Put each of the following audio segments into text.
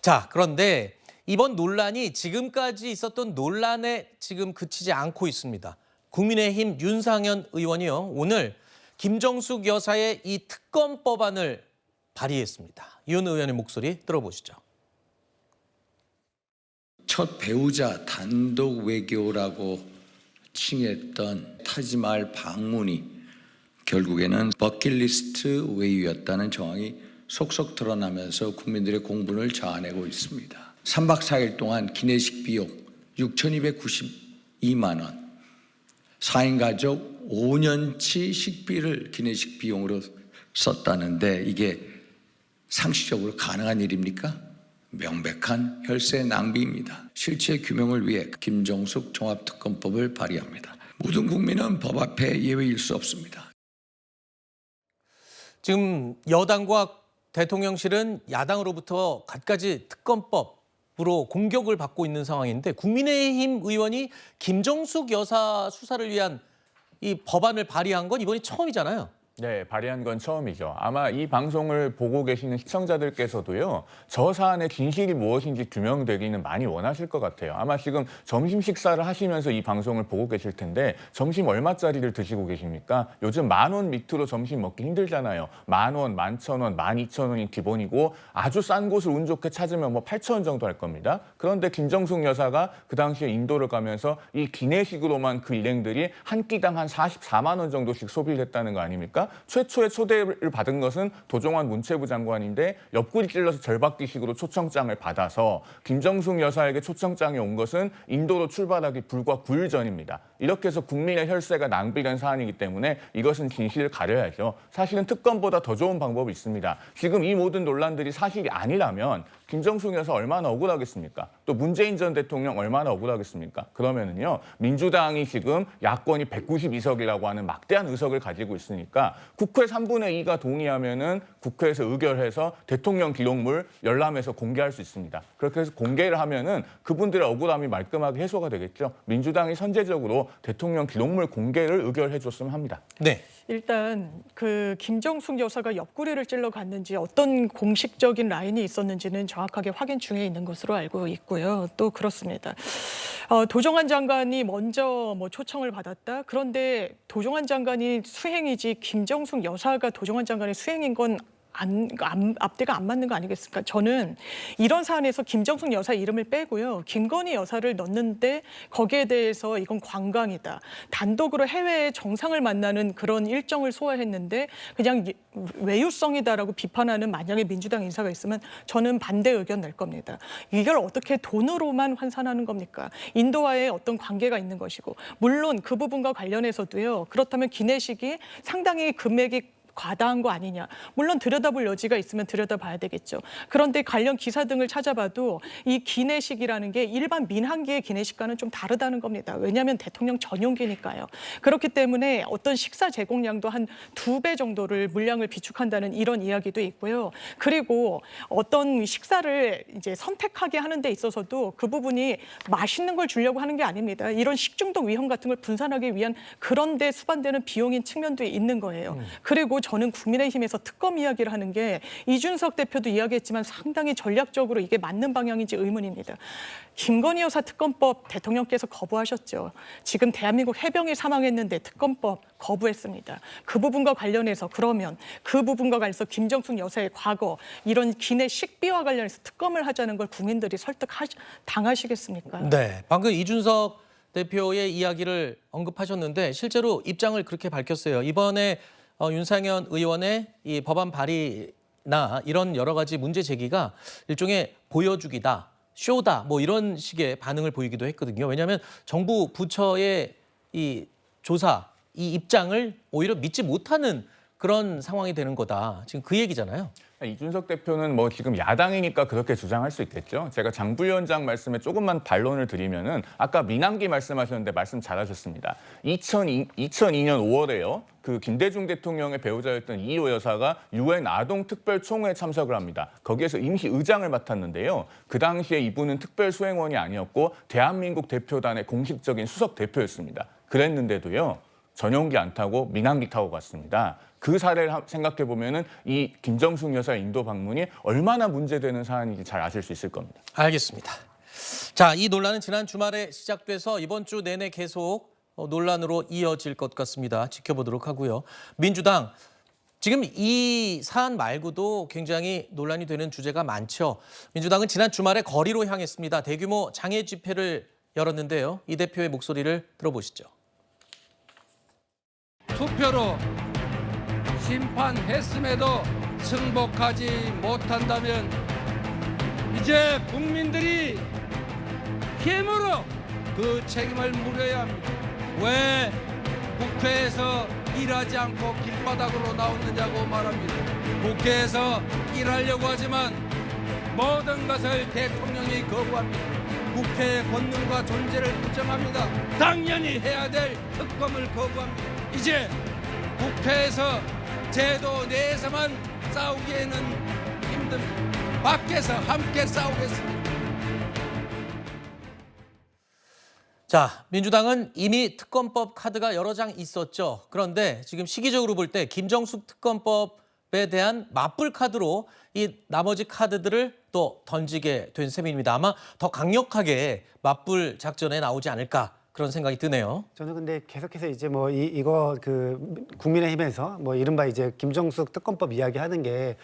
자, 그런데 이번 논란이 지금까지 있었던 논란에 지금 그치지 않고 있습니다. 국민의힘 윤상현 의원이요, 오늘 김정숙 여사의 이 특검 법안을 발의했습니다. 윤 의원의 목소리 들어보시죠. 첫 배우자 단독 외교라고 칭했던 타지마할 방문이 결국에는 버킷리스트 외유였다는 정황이 속속 드러나면서 국민들의 공분을 자아내고 있습니다. 3박 4일 동안 기내식 비용 6,292만 원, 4인 가족 5년치 식비를 기내식 비용으로 썼다는데 이게 상식적으로 가능한 일입니까? 명백한 혈세 낭비입니다. 실체 규명을 위해 김정숙 종합특검법을 발의합니다. 모든 국민은 법 앞에 예외일 수 없습니다. 지금 여당과 대통령실은 야당으로부터 갖가지 특검법으로 공격을 받고 있는 상황인데, 국민의힘 의원이 김정숙 여사 수사를 위한 이 법안을 발의한 건 이번이 처음이잖아요. 네, 발의한 건 처음이죠. 아마 이 방송을 보고 계시는 시청자들께서도요, 저 사안의 진실이 무엇인지 규명되기는 많이 원하실 것 같아요. 아마 지금 점심 식사를 하시면서 이 방송을 보고 계실 텐데, 점심 얼마짜리를 드시고 계십니까? 요즘 10,000원 밑으로 점심 먹기 힘들잖아요. 10,000원, 11,000원, 12,000원이 기본이고, 아주 싼 곳을 운 좋게 찾으면 뭐 8,000원 정도 할 겁니다. 그런데 김정숙 여사가 그 당시에 인도를 가면서 이 기내식으로만 그 일행들이 한 끼당 한 44만 원 정도씩 소비를 했다는 거 아닙니까? 최초의 초대를 받은 것은 도종환 문체부 장관인데 옆구리 찔러서 절박기식으로 초청장을 받아서 김정숙 여사에게 초청장이 온 것은 인도로 출발하기 불과 9일 전입니다. 이렇게 해서 국민의 혈세가 낭비된 사안이기 때문에 이것은 진실을 가려야죠. 사실은 특검보다 더 좋은 방법이 있습니다. 지금 이 모든 논란들이 사실이 아니라면 김정숙 여사 얼마나 억울하겠습니까? 또 문재인 전 대통령 얼마나 억울하겠습니까? 그러면은요, 민주당이 지금 야권이 192석이라고 하는 막대한 의석을 가지고 있으니까 국회 3분의 2가 동의하면은 국회에서 의결해서 대통령 기록물 열람해서 공개할 수 있습니다. 그렇게 해서 공개를 하면은 그분들의 억울함이 말끔하게 해소가 되겠죠. 민주당이 선제적으로 대통령 기록물 공개를 의결해 줬으면 합니다. 네. 일단 그 김정숙 여사가 옆구리를 찔러 갔는지 어떤 공식적인 라인이 있었는지는 정확하게 확인 중에 있는 것으로 알고 있고요. 또 그렇습니다. 도종환 장관이 먼저 초청을 받았다. 그런데 도종환 장관이 수행이지 김정숙 여사가 도종환 장관의 수행인 건 앞뒤가 안 맞는 거 아니겠습니까? 저는 이런 사안에서 김정숙 여사 이름을 빼고요, 김건희 여사를 넣는데 거기에 대해서 이건 관광이다, 단독으로 해외에 정상을 만나는 그런 일정을 소화했는데 그냥 외유성이다라고 비판하는 만약에 민주당 인사가 있으면 저는 반대 의견 낼 겁니다. 이걸 어떻게 돈으로만 환산하는 겁니까? 인도와의 어떤 관계가 있는 것이고, 물론 그 부분과 관련해서도요, 그렇다면 기내식이 상당히 금액이 과다한 거 아니냐. 물론 들여다볼 여지가 있으면 들여다봐야 되겠죠. 그런데 관련 기사 등을 찾아봐도 이 기내식이라는 게 일반 민항기의 기내식과는 좀 다르다는 겁니다. 왜냐하면 대통령 전용기니까요. 그렇기 때문에 어떤 식사 제공량도 한 2배 정도를 물량을 비축한다는 이런 이야기도 있고요. 그리고 어떤 식사를 이제 선택하게 하는 데 있어서도 그 부분이 맛있는 걸 주려고 하는 게 아닙니다. 이런 식중독 위험 같은 걸 분산하기 위한 그런 데 수반되는 비용인 측면도 있는 거예요. 그리고 저는 국민의힘에서 특검 이야기를 하는 게 이준석 대표도 이야기했지만 상당히 전략적으로 이게 맞는 방향인지 의문입니다. 김건희 여사 특검법 대통령께서 거부하셨죠. 지금 대한민국 해병이 사망했는데 특검법 거부했습니다. 그 부분과 관련해서, 그러면 그 부분과 관련해서 김정숙 여사의 과거 이런 기내 식비와 관련해서 특검을 하자는 걸 국민들이 당하시겠습니까? 네, 방금 이준석 대표의 이야기를 언급하셨는데 실제로 입장을 그렇게 밝혔어요. 이번에 윤상현 의원의 이 법안 발의나 이런 여러 가지 문제 제기가 일종의 보여주기다, 쇼다, 뭐 이런 식의 반응을 보이기도 했거든요. 왜냐하면 정부 부처의 이 조사, 이 입장을 오히려 믿지 못하는 그런 상황이 되는 거다. 지금 그 얘기잖아요. 이준석 대표는 뭐 지금 야당이니까 그렇게 주장할 수 있겠죠. 제가 장 부위원장 말씀에 조금만 반론을 드리면은 아까 민항기 말씀하셨는데 말씀 잘하셨습니다. 2002년 5월에요. 그 김대중 대통령의 배우자였던 이호 여사가 유엔 아동특별총회에 참석을 합니다. 거기에서 임시 의장을 맡았는데요. 그 당시에 이분은 특별수행원이 아니었고 대한민국 대표단의 공식적인 수석 대표였습니다. 그랬는데도요, 전용기 안 타고 민항기 타고 갔습니다. 그 사례를 생각해 보면은 이 김정숙 여사의 인도 방문이 얼마나 문제되는 사안인지 잘 아실 수 있을 겁니다. 알겠습니다. 자, 이 논란은 지난 주말에 시작돼서 이번 주 내내 계속 논란으로 이어질 것 같습니다. 지켜보도록 하고요. 민주당 지금 이 사안 말고도 굉장히 논란이 되는 주제가 많죠. 민주당은 지난 주말에 거리로 향했습니다. 대규모 장애 집회를 열었는데요. 이 대표의 목소리를 들어보시죠. 투표로 심판했음에도 승복하지 못한다면 이제 국민들이 힘으로 그 책임을 물어야 합니다. 왜 국회에서 일하지 않고 길바닥으로 나오느냐고 말합니다. 국회에서 일하려고 하지만 모든 것을 대통령이 거부합니다. 국회의 권능과 존재를 부정합니다. 당연히 해야 될 특검을 거부합니다. 이제 국회에서 제도 내에서만 싸우기에는 힘듭니다. 밖에서 함께 싸우겠습니다. 자, 민주당은 이미 특검법 카드가 여러 장 있었죠. 그런데 지금 시기적으로 볼 때 김정숙 특검법에 대한 맞불 카드로 이 나머지 카드들을 또 던지게 된 셈입니다. 아마 더 강력하게 맞불 작전에 나오지 않을까 그런 생각이 드네요. 저는 근데 계속해서 이제 뭐 이거 그 국민의힘에서 뭐 이른바 이제 김정숙 특검법 이야기하는 게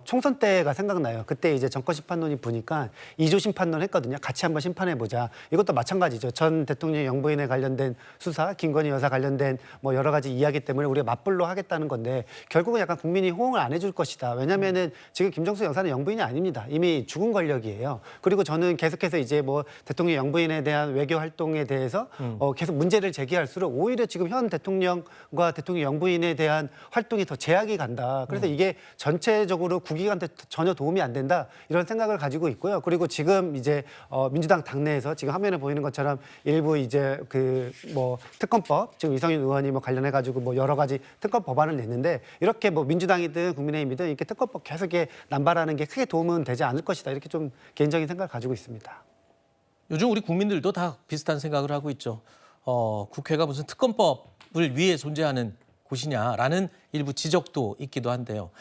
총선 때가 생각나요. 그때 이제 정권 심판론이 보니까 2조 심판론 했거든요. 같이 한번 심판해 보자. 이것도 마찬가지죠. 전 대통령 영부인에 관련된 수사, 김건희 여사 관련된 뭐 여러 가지 이야기 때문에 우리가 맞불로 하겠다는 건데 결국은 약간 국민이 호응을 안 해줄 것이다. 왜냐면은 지금 김정숙 여사는 영부인이 아닙니다. 이미 죽은 권력이에요. 그리고 저는 계속해서 이제 뭐 대통령 영부인에 대한 외교 활동에 대해서 계속 문제를 제기할수록 오히려 지금 현 대통령과 대통령 영부인에 대한 활동이 더 제약이 간다. 그래서 이게 전체적으로 국익한테 전혀 도움이 안 된다. 이런 생각을 가지고 있고요. 그리고 지금 이제 민주당 당내에서 지금 화면에 보이는 것처럼 일부 이제 그 뭐 특검법 지금 이성윤 의원이 뭐 관련해 가지고 뭐 여러 가지 특검 법안을 냈는데 이렇게 뭐 민주당이든 국민의힘이든 이렇게 특검법 계속 남발하는 게 크게 도움은 되지 않을 것이다. 이렇게 좀 개인적인 생각을 가지고 있습니다. 요즘 우리 국민들도 다 비슷한 생각을 하고 있죠. 국회가 무슨 특검법을 위해 존재하는 곳이냐라는 일부 지적도 있기도 한데요.